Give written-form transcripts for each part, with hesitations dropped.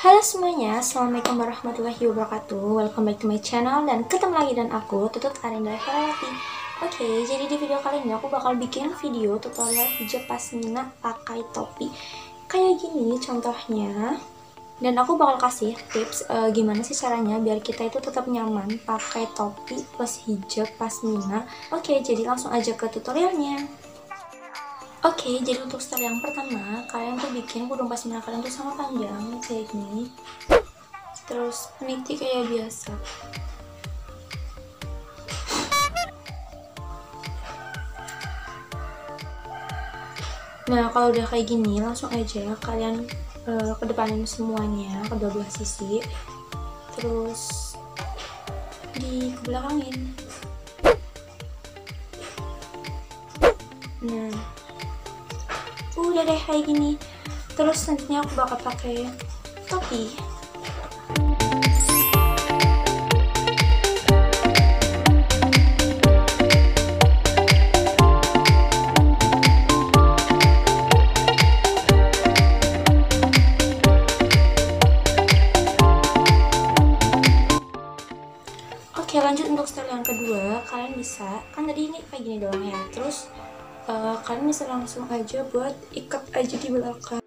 Halo semuanya, assalamualaikum warahmatullahi wabarakatuh. Welcome back to my channel dan ketemu lagi dan aku Tutut Arinda Herawati. Oke, jadi di video kali ini aku bakal bikin video tutorial hijab pasmina pakai topi kayak gini contohnya. Dan aku bakal kasih tips gimana sih caranya biar kita itu tetap nyaman pakai topi plus hijab pasmina. Oke, jadi langsung aja ke tutorialnya. Oke, jadi untuk style yang pertama, kalian tuh bikin kudung pasmina kalian tuh sama panjang kayak gini. Terus peniti kayak biasa. Nah, kalau udah kayak gini, langsung aja kalian kedepanin semuanya kedua belah sisi. Terus di kebelakangin. Nah, udah deh kayak gini. Terus nantinya aku bakal pakai topi. Oke, lanjut untuk style yang kedua. Kalian bisa, kan tadi ini kayak gini doang ya. Terus kalian bisa langsung aja buat ikat aja di belakang.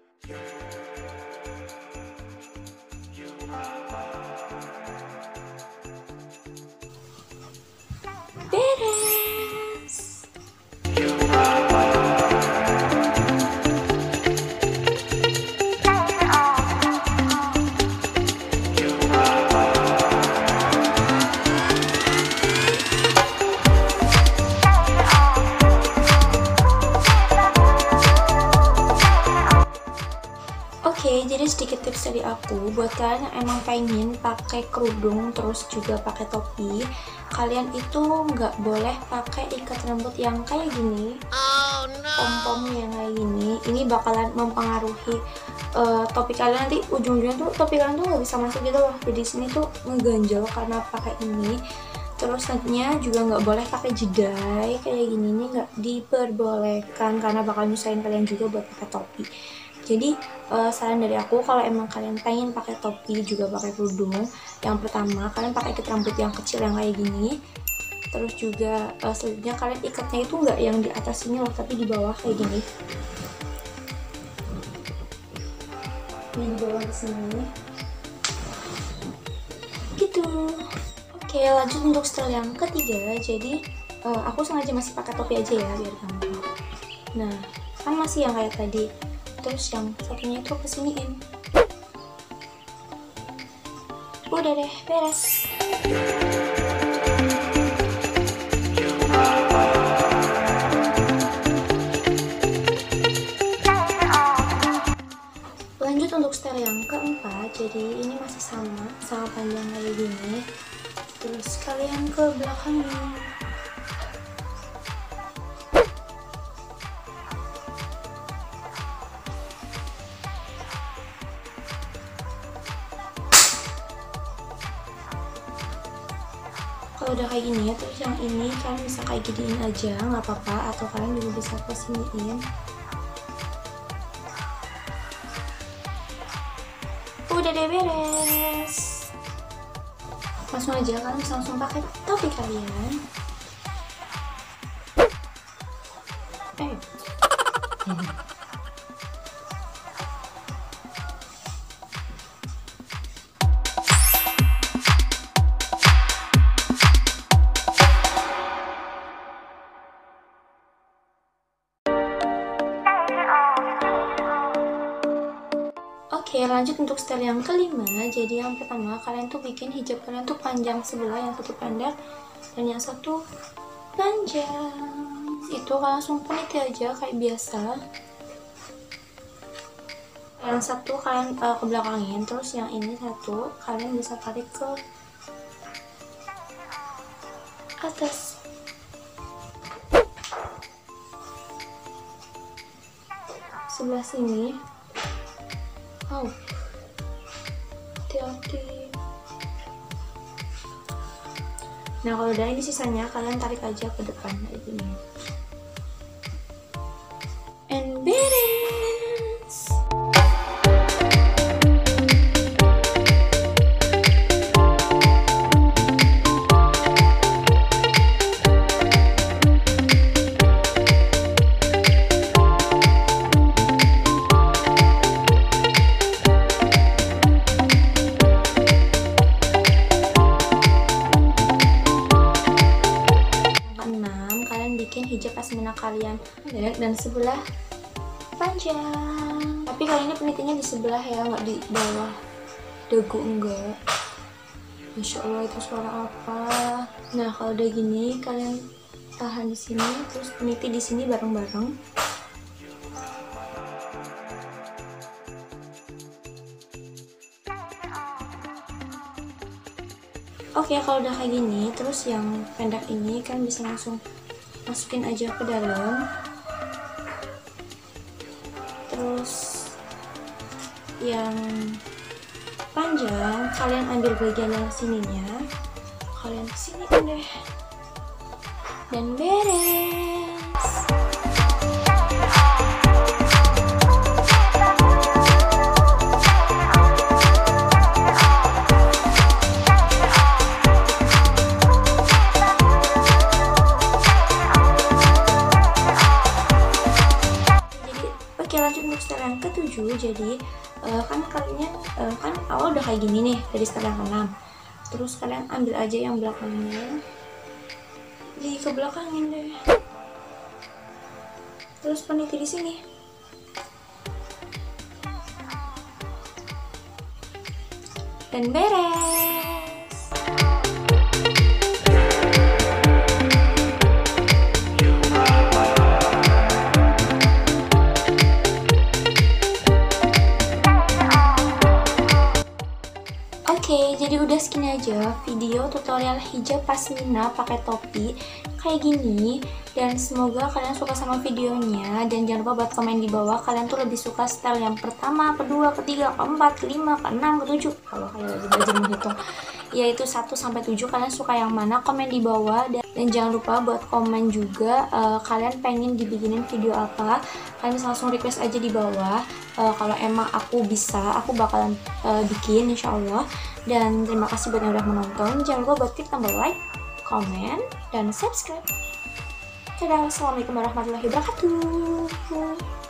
Beres. Oke, jadi sedikit tips dari aku buat kalian yang emang pengen pakai kerudung terus juga pakai topi, kalian itu nggak boleh pakai ikat rambut yang kayak gini, pom-pom yang kayak gini. Ini bakalan mempengaruhi topi kalian, nanti ujung-ujungnya tuh topi kalian tuh nggak bisa masuk gitu loh. Jadi sini tuh ngeganjel karena pakai ini. Terus nantinya juga nggak boleh pakai jedai kayak gini, ini nggak diperbolehkan karena bakal nyusahin kalian juga buat pakai topi. Jadi saran dari aku, kalau emang kalian pengen pakai topi juga pakai kerudung, yang pertama kalian pakai ikat rambut yang kecil yang kayak gini. Terus juga selanjutnya kalian ikatnya itu nggak yang di atas sini loh, tapi di bawah kayak gini. Ini di bawah di sini. Gitu. Oke, lanjut untuk style yang ketiga. Jadi aku sengaja masih pakai topi aja ya biar gampang. Nah, kan masih yang kayak tadi. Terus yang satunya itu kesiniin. Udah deh, beres. Lanjut untuk style yang keempat. Jadi ini masih sama panjang kayak gini. Terus kalian ke belakangnya. Kalau udah kayak gini ya, terus yang ini kalian bisa kayak giniin aja, nggak apa-apa, atau kalian juga bisa kesiniin. Udah deh, beres. Langsung aja kalian bisa langsung pakai topi kalian. Oke, lanjut untuk style yang kelima. Jadi yang pertama kalian tuh bikin hijab kalian tuh panjang sebelah, yang satu pendek dan yang satu panjang. Itu kalian langsung peniti aja kayak biasa. Yang satu kalian ke belakangin, terus yang ini satu kalian bisa tarik ke atas. Sebelah sini. Oh, hati-hati. Nah, kalau udah ini sisanya kalian tarik aja ke depan kayak gini. And beres. dan sebelah panjang. Tapi kali ini penitinya di sebelah ya, nggak di bawah dagu, enggak. Masya Allah, itu suara apa? Nah, kalau udah gini kalian tahan di sini, terus peniti di sini bareng-bareng. Oke, kalau udah kayak gini, terus yang pendek ini kan bisa langsung masukin aja ke dalam. Terus yang panjang kalian ambil bagian yang sininya, kalian kesinikan deh dan beres. Lanjut untuk style yang ke-7. Jadi kan kalian kan awal udah kayak gini nih dari style yang ke-6. Terus kalian ambil aja yang belakangnya, di ke belakangin deh. Terus peniti di sini. Dan beres. Oke, jadi udah segini aja video tutorial hijab pasmina pakai topi kayak gini, dan semoga kalian suka sama videonya. Dan jangan lupa buat komen di bawah kalian tuh lebih suka style yang pertama, kedua, ketiga, keempat, kelima, keenam, ketujuh, kalau kalian lagi belajar menghitung, yaitu 1 sampai 7, kalian suka yang mana, komen di bawah. Dan jangan lupa buat komen juga kalian pengen dibikinin video apa. Kalian bisa langsung request aja di bawah. Kalau emang aku bisa, aku bakalan bikin insyaallah. Dan terima kasih buat yang udah menonton. Jangan lupa buat klik tombol like, komen, dan subscribe. Dadah, assalamualaikum warahmatullahi wabarakatuh.